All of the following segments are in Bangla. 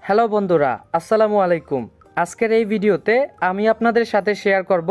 হ্যালো বন্ধুরা, আসসালামু আলাইকুম। আজকের এই ভিডিওতে আমি আপনাদের সাথে শেয়ার করব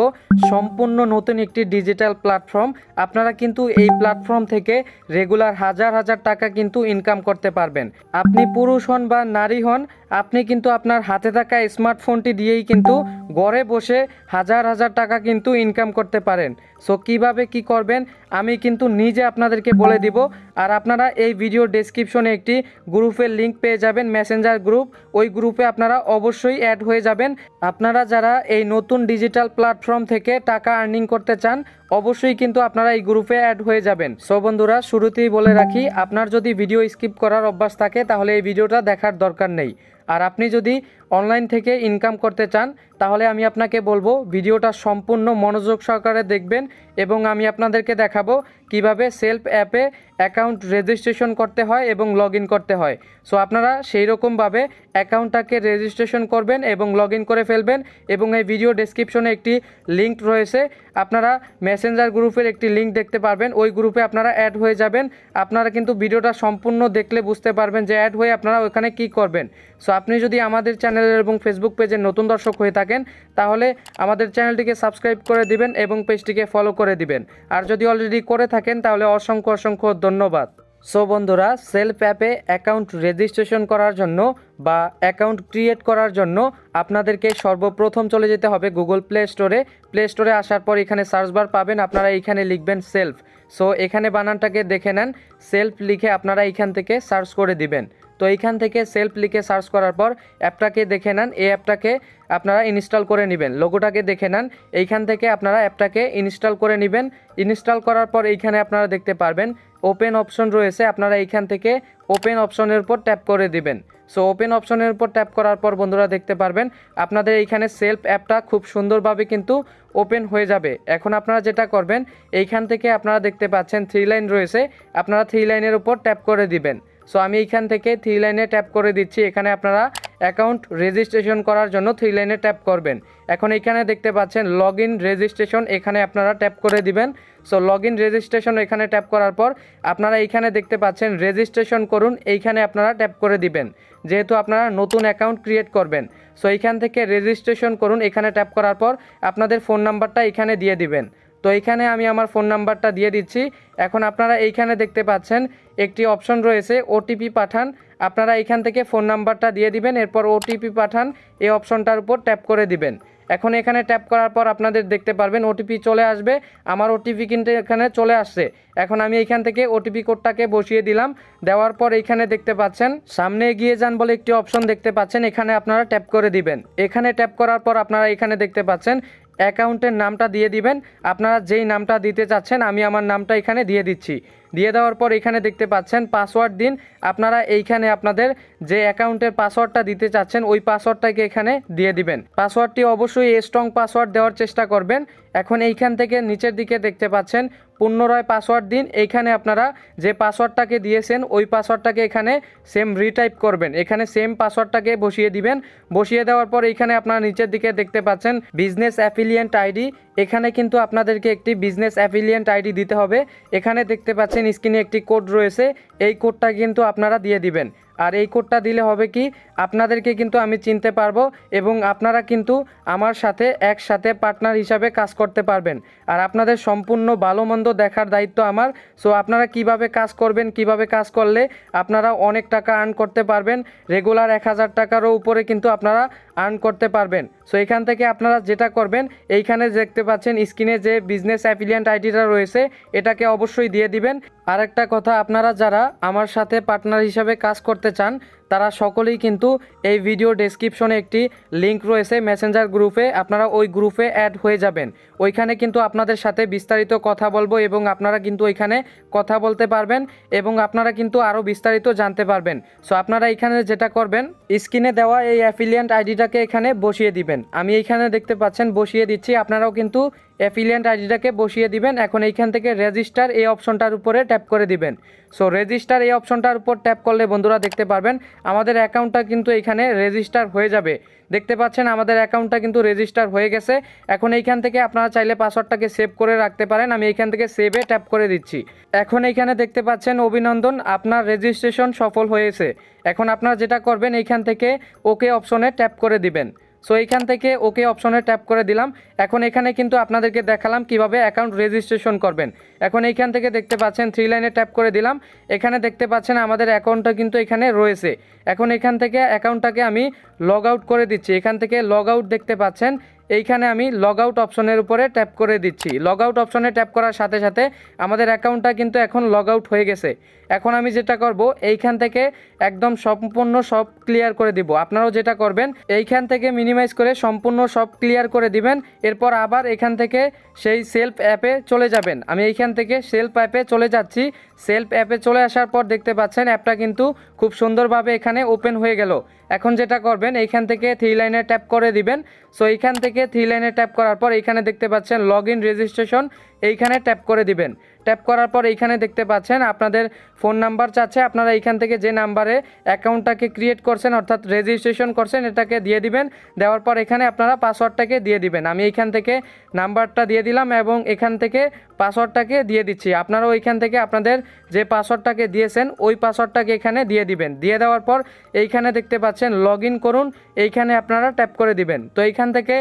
সম্পূর্ণ নতুন একটি ডিজিটাল প্ল্যাটফর্ম। আপনারা কিন্তু এই প্ল্যাটফর্ম থেকে রেগুলার হাজার হাজার টাকা কিন্তু ইনকাম করতে পারবেন। আপনি পুরুষ হন বা নারী হন, আপনি কিন্তু আপনার হাতে থাকা স্মার্টফোনটি দিয়েই কিন্তু ঘরে বসে হাজার হাজার টাকা কিন্তু ইনকাম করতে পারেন। সো কিভাবে কি করবেন আমি কিন্তু নিজে আপনাদেরকে বলে দিব। আর আপনারা এই ভিডিও ডেসক্রিপশনে একটি গ্রুপের লিংক পেয়ে যাবেন, মেসেঞ্জার গ্রুপ। ওই গ্রুপে আপনারা অবশ্যই অ্যাড হয়ে যাবেন। আপনারা যারা এই নতুন ডিজিটাল প্ল্যাটফর্ম থেকে টাকা আর্নিং করতে চান অবশ্যই কিন্তু আপনারা এই গ্রুপে অ্যাড হয়ে যাবেন। সো বন্ধুরা, শুরুতেই বলে রাখি, আপনার যদি ভিডিও স্কিপ করার অভ্যাস থাকে তাহলে এই ভিডিওটা দেখার দরকার নেই। আর আপনি যদি অনলাইন থেকে ইনকাম করতে চান তাহলে আমি আপনাকে বলবো ভিডিওটা সম্পূর্ণ মনোযোগ সহকারে দেখবেন এবং আমি আপনাদেরকে দেখাবো কিভাবে সেলফ অ্যাপে অ্যাকাউন্ট রেজিস্ট্রেশন করতে হয় এবং লগ ইন করতে হয়। সো আপনারা সেই রকমভাবে অ্যাকাউন্টটাকে রেজিস্ট্রেশন করবেন এবং লগ ইন করে ফেলবেন। এবং এই ভিডিও ডেসক্রিপশনে একটি লিঙ্ক রয়েছে, আপনারা মেসেঞ্জার গ্রুপের একটি লিঙ্ক দেখতে পারবেন, ওই গ্রুপে আপনারা অ্যাড হয়ে যাবেন। আপনারা কিন্তু ভিডিওটা সম্পূর্ণ দেখলে বুঝতে পারবেন যে অ্যাড হয়ে আপনারা ওখানে কি করবেন। সো আপনি যদি আমাদের চ্যানেলের এবং ফেসবুক পেজের নতুন দর্শক হয়ে থাকেন তাহলে আমাদের চ্যানেলটিকে সাবস্ক্রাইব করে দিবেন এবং পেজটিকে ফলো করে দিবেন। আর যদি অলরেডি করে থাকেন তাহলে অসংখ্য অসংখ্য ধন্যবাদ। সো বন্ধুরা, সেলফ অ্যাপে অ্যাকাউন্ট রেজিস্ট্রেশন করার জন্য বা অ্যাকাউন্ট ক্রিয়েট করার জন্য আপনাদেরকে সর্বপ্রথম চলে যেতে হবে গুগল প্লে স্টোরে। প্লে স্টোরে আসার পর এখানে সার্চ বার পাবেন, আপনারা এইখানে লিখবেন সেলফ। সো এখানে বানানটাকে দেখে নেন, সেলফ লিখে আপনারা এইখান থেকে সার্চ করে দিবেন। তো এইখান থেকে সেলফ লিখে সার্চ করার পর অ্যাপটাকে দেখে নেন, এই অ্যাপটাকে আপনারা ইনস্টল করে নেবেন। লোগোটাকে দেখে নেন, এইখান থেকে আপনারা অ্যাপটাকে ইনস্টল করে নেবেন। ইনস্টল করার পর এইখানে আপনারা দেখতে পারবেন ওপেন অপশন রয়েছে, আপনারা এইখান থেকে ওপেন অপশনের উপর ট্যাপ করে দিবেন। সো ওপেন অপশনের উপর ট্যাপ করার পর বন্ধুরা দেখতে পারবেন আপনাদের এইখানে সেলফ অ্যাপটা খুব সুন্দরভাবে কিন্তু ওপেন হয়ে যাবে। এখন আপনারা যেটা করবেন, এইখান থেকে আপনারা দেখতে পাচ্ছেন 3 লাইন রয়েছে, আপনারা 3 লাইনের উপর ট্যাপ করে দিবেন। সো আমি এইখান থেকে 3 লাইনে ট্যাপ করে দিচ্ছি। এখানে আপনারা অ্যাকাউন্ট রেজিস্ট্রেশন করার জন্য 3 লাইনে ট্যাপ করবেন। এখন এইখানে দেখতে পাচ্ছেন লগ ইন রেজিস্ট্রেশন, এখানে আপনারা ট্যাপ করে দিবেন। সো লগ ইন রেজিস্ট্রেশন এখানে ট্যাপ করার পর আপনারা এইখানে দেখতে পাচ্ছেন রেজিস্ট্রেশন করুন, এইখানে আপনারা ট্যাপ করে দিবেন যেহেতু আপনারা নতুন অ্যাকাউন্ট ক্রিয়েট করবেন। সো এইখান থেকে রেজিস্ট্রেশন করুন, এখানে ট্যাপ করার পর আপনাদের ফোন নাম্বারটা এখানে দিয়ে দিবেন। তো এইখানে আমি আমার ফোন নাম্বারটা দিয়ে দিচ্ছি। এখন আপনারা এইখানে দেখতে পাচ্ছেন একটি অপশন রয়েছে ওটিপি পাঠান, আপনারা এইখান থেকে ফোন নাম্বারটা দিয়ে দিবেন, এরপর ওটিপি পাঠান এই অপশনটার উপর ট্যাপ করে দিবেন। এখন এখানে ট্যাপ করার পর আপনাদের দেখতে পারবেন ওটিপি চলে আসবে। আমার ওটিপি কিন্তু এখানে চলে আসছে। এখন আমি এইখান থেকে ওটিপি কোডটাকে বসিয়ে দিলাম, দেওয়ার পর এইখানে দেখতে পাচ্ছেন সামনে এগিয়ে যান বলে একটি অপশন দেখতে পাচ্ছেন, এখানে আপনারা ট্যাপ করে দিবেন। এখানে ট্যাপ করার পর আপনারা এখানে দেখতে পাচ্ছেন অ্যাকাউন্টের নামটা দিয়ে দিবেন, আপনারা যেই নামটা দিতে চাচ্ছেন আমি আমার নামটা এখানে দিয়ে দিচ্ছি। দিয়ে দেওয়ার পর এখানে দেখতে পাচ্ছেন পাসওয়ার্ড দিন, আপনারা এইখানে আপনাদের যে অ্যাকাউন্টের পাসওয়ার্ডটা দিতে চাচ্ছেন ওই পাসওয়ার্ডটাকে এখানে দিয়ে দিবেন। পাসওয়ার্ডটি অবশ্যই স্ট্রং পাসওয়ার্ড দেওয়ার চেষ্টা করবেন। এখন এইখান থেকে নিচের দিকে দেখতে পাচ্ছেন পুনরায় পাসওয়ার্ড দিন, এইখানে আপনারা যে পাসওয়ার্ডটাকে দিয়েছেন ওই পাসওয়ার্ডটাকে এখানে সেম রিটাইপ করবেন, এখানে সেম পাসওয়ার্ডটাকে বসিয়ে দিবেন। বসিয়ে দেওয়ার পর এইখানে আপনারা নিচের দিকে দেখতে পাচ্ছেন বিজনেস অ্যাফিলিয়েন্ট আইডি, এখানে কিন্তু আপনাদেরকে একটি বিজনেস অ্যাফিলিয়েন্ট আইডি দিতে হবে। এখানে দেখতে পাচ্ছেন স্ক্রিনে একটি কোড রয়েছে, এই কোডটা কিন্তু আপনারা দিয়ে দিবেন। আর এই কোডটা দিলে হবে কি, আপনাদেরকে কিন্তু আমি চিনতে পারবো এবং আপনারা কিন্তু আমার সাথে একসাথে পার্টনার হিসাবে কাজ করতে পারবেন। আর আপনাদের সম্পূর্ণ ভালো মন্দ দেখার দায়িত্ব আমার। সো আপনারা কিভাবে কাজ করবেন, কিভাবে কাজ করলে আপনারা অনেক টাকা আর্ন করতে পারবেন, রেগুলার 1000 টাকারও উপরে কিন্তু আপনারা আর্ন করতে পারবেন। সো এখান থেকে আপনারা যেটা করবেন, এইখানে দেখতে পাচ্ছেন স্ক্রিনে যে বিজনেস অ্যাফিলিয়েন্ট আইডিটা রয়েছে এটাকে অবশ্যই দিয়ে দিবেন। আরেকটা কথা, আপনারা যারা আমার সাথে পার্টনার হিসাবে কাজ করতে চান তারা সকলেই কিন্তু এই ভিডিও ডেসক্রিপশনে একটি লিংক রয়েছে মেসেঞ্জার গ্রুপে, আপনারা ওই গ্রুপে অ্যাড হয়ে যাবেন। ওইখানে কিন্তু আপনাদের সাথে বিস্তারিত কথা বলবো এবং আপনারা কিন্তু ওইখানে কথা বলতে পারবেন এবং আপনারা কিন্তু আরও বিস্তারিত জানতে পারবেন। সো আপনারা এখানে যেটা করবেন, স্ক্রিনে দেওয়া এই অ্যাফিলিয়েন্ট আইডিটাকে এখানে বসিয়ে দিবেন। আমি এইখানে দেখতে পাচ্ছেন বসিয়ে দিচ্ছি, আপনারাও কিন্তু অ্যাফিলিয়েন্ট আইডিটাকে বসিয়ে দিবেন। এখন এইখান থেকে রেজিস্টার এই অপশনটার উপরে ট্যাপ করে দিবেন। সো রেজিস্টার এই অপশনটার উপর ট্যাপ করলে বন্ধুরা দেখতে পারবেন আমাদের অ্যাকাউন্টটা কিন্তু এখানে রেজিস্টার হয়ে যাবে। দেখতে পাচ্ছেন আমাদের অ্যাকাউন্টটা কিন্তু রেজিস্টার হয়ে গেছে। এখন এইখান থেকে আপনারা চাইলে পাসওয়ার্ডটাকে সেভ করে রাখতে পারেন। আমি এইখান থেকে সেভে ট্যাপ করে দিচ্ছি। এখন এইখানে দেখতে পাচ্ছেন অভিনন্দন, আপনার রেজিস্ট্রেশন সফল হয়েছে। এখন আপনারা যেটা করবেন এইখান থেকে ওকে অপশনে ট্যাপ করে দিবেন। সো এইখান থেকে ওকে অপশনে ট্যাপ করে দিলাম। এখন এখানে কিন্তু আপনাদেরকে দেখালাম কিভাবে অ্যাকাউন্ট রেজিস্ট্রেশন করবেন। এখন এইখান থেকে দেখতে পাচ্ছেন 3 লাইনে ট্যাপ করে দিলাম। এখানে দেখতে পাচ্ছেন আমাদের অ্যাকাউন্টটা কিন্তু এখানে রয়েছে। এখন এখান থেকে অ্যাকাউন্টটাকে আমি লগ আউট করে দিচ্ছি। এখান থেকে লগ আউট দেখতে পাচ্ছেন, এইখানে আমি লগ আউট অপশনের উপরে ট্যাপ করে দিচ্ছি। লগ আউট অপশনে ট্যাপ করার সাথে সাথে আমাদের অ্যাকাউন্টটা কিন্তু এখন লগ আউট হয়ে গেছে। এখন আমি যেটা করব এইখান থেকে একদম সম্পূর্ণ সব ক্লিয়ার করে দিব। আপনারাও যেটা করবেন এইখান থেকে মিনিমাইজ করে সম্পূর্ণ সব ক্লিয়ার করে দিবেন। এরপর আবার এখান থেকে সেই সেলফ অ্যাপে চলে যাবেন। আমি এইখান থেকে সেলফ অ্যাপে চলে যাচ্ছি। সেলফ অ্যাপে চলে আসার পর দেখতে পাচ্ছেন অ্যাপটা কিন্তু খুব সুন্দরভাবে এখানে ওপেন হয়ে গেল। এখন যেটা করবেন এইখান থেকে 3 লাইনে ট্যাপ করে দিবেন। সো এইখান থেকে 3 লাইনে ট্যাপ করার পর এইখানে দেখতে পাচ্ছেন লগ ইন রেজিস্ট্রেশন, এইখানে ট্যাপ করে দিবেন। ট্যাপ করার পর এইখানে দেখতে পাচ্ছেন আপনাদের ফোন নাম্বার চাচ্ছে। আপনারা এইখান থেকে যে নাম্বারে অ্যাকাউন্টটাকে ক্রিয়েট করছেন অর্থাৎ রেজিস্ট্রেশন করছেন এটাকে দিয়ে দিবেন। দেওয়ার পর এখানে আপনারা পাসওয়ার্ডটাকে দিয়ে দিবেন। আমি এইখান থেকে নাম্বারটা দিয়ে দিলাম এবং এখান থেকে পাসওয়ার্ডটাকে দিয়ে দিচ্ছি। আপনারাও এইখান থেকে আপনাদের যে পাসওয়ার্ডটাকে দিয়েছেন ওই পাসওয়ার্ডটাকে এখানে দিয়ে দিবেন। দিয়ে দেওয়ার পর এইখানে দেখতে পাচ্ছেন লগ ইন করুন, এইখানে আপনারা ট্যাপ করে দিবেন। তো এইখান থেকে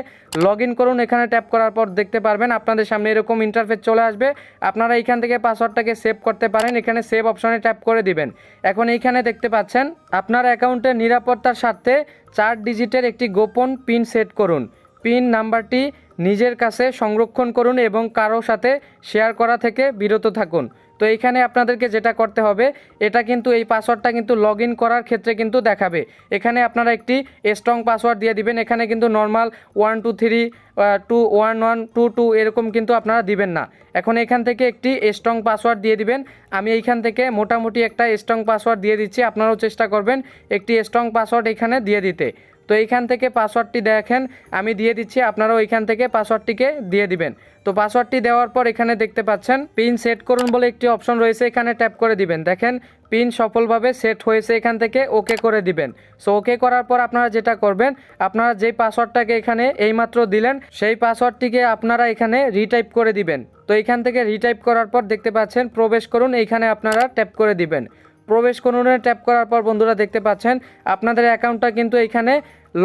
লগ ইন করুন, এখানে ট্যাপ করার পর দেখতে পারবেন আপনাদের সামনে এরকম ইন্টারফেস চলে আসবে। আপনারা এইখান থেকে পাসওয়ার্ডটাকে সেভ করতে পারেন, এখানে সেভ অপশনে ট্যাপ করে দিবেন। এখন এইখানে দেখতে পাচ্ছেন আপনার অ্যাকাউন্টের নিরাপত্তার স্বার্থে 4 ডিজিটের একটি গোপন পিন সেট করুন। পিন নাম্বারটি নিজের কাছে সংরক্ষণ করুন এবং কারো সাথে শেয়ার করা থেকে বিরত থাকুন। তো এইখানে আপনাদেরকে যেটা করতে হবে এটা কিন্তু এই পাসওয়ার্ডটা কিন্তু লগ ইন করার ক্ষেত্রে কিন্তু দেখাবে। এখানে আপনারা একটি স্ট্রং পাসওয়ার্ড দিয়ে দিবেন। এখানে কিন্তু নর্মাল 1 2 3 2 1 1 2 2 এরকম কিন্তু আপনারা দিবেন না। এখন এখান থেকে একটি স্ট্রং পাসওয়ার্ড দিয়ে দিবেন। আমি এইখান থেকে মোটামুটি একটা স্ট্রং পাসওয়ার্ড দিয়ে দিচ্ছি। আপনারাও চেষ্টা করবেন একটি স্ট্রং পাসওয়ার্ড এখানে দিয়ে দিতে। তো এইখান থেকে পাসওয়ার্ডটি দেখেন আমি দিয়ে দিচ্ছি, আপনারাও এইখান থেকে পাসওয়ার্ডটিকে দিয়ে দিবেন। তো পাসওয়ার্ডটি দেওয়ার পর এখানে দেখতে পাচ্ছেন পিন সেট করুন বলে একটি অপশন রয়েছে, এখানে ট্যাপ করে দিবেন। দেখেন পিন সফলভাবে সেট হয়েছে, এখান থেকে ওকে করে দিবেন। সো ওকে করার পর আপনারা যেটা করবেন আপনারা যেই পাসওয়ার্ডটাকে এখানে এইমাত্র দিলেন সেই পাসওয়ার্ডটিকে আপনারা এখানে রিটাইপ করে দিবেন। তো এইখান থেকে রিটাইপ করার পর দেখতে পাচ্ছেন প্রবেশ করুন, এইখানে আপনারা ট্যাপ করে দিবেন। প্রবেশ করুন ট্যাপ করার পর বন্ধুরা দেখতে পাচ্ছেন আপনাদের অ্যাকাউন্টটা কিন্তু এখানে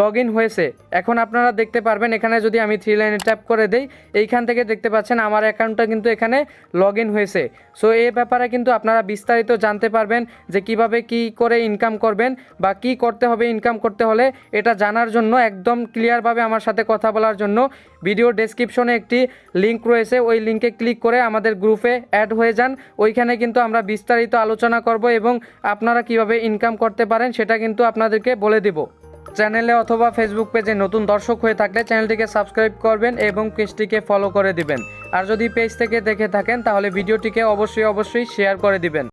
লগ ইন হয়েছে। এখন আপনারা দেখতে পারবেন এখানে যদি আমি 3 লাইনে ট্যাপ করে দেই এইখান থেকে দেখতে পাচ্ছেন আমার অ্যাকাউন্টটা কিন্তু এখানে লগ ইন হয়েছে। সো এই ব্যাপারে কিন্তু আপনারা বিস্তারিত জানতে পারবেন যে কিভাবে কি করে ইনকাম করবেন বা কি করতে হবে ইনকাম করতে হলে। এটা জানার জন্য একদম ক্লিয়ারভাবে আমার সাথে কথা বলার জন্য ভিডিও ডেসক্রিপশনে একটি লিঙ্ক রয়েছে, ওই লিঙ্কে ক্লিক করে আমাদের গ্রুপে অ্যাড হয়ে যান। ওইখানে কিন্তু আমরা বিস্তারিত আলোচনা করব এবং আপনারা কিভাবে ইনকাম করতে পারেন সেটা কিন্তু আপনাদেরকে বলে দিব। চ্যানেলে অথবা ফেসবুক পেজে নতুন দর্শক হয়ে থাকলে চ্যানেলটিকে সাবস্ক্রাইব করবেন এবং পেজটিকে ফলো করে দিবেন। আর যদি পেজ থেকে দেখে থাকেন তাহলে ভিডিওটিকে অবশ্যই শেয়ার করে দিবেন।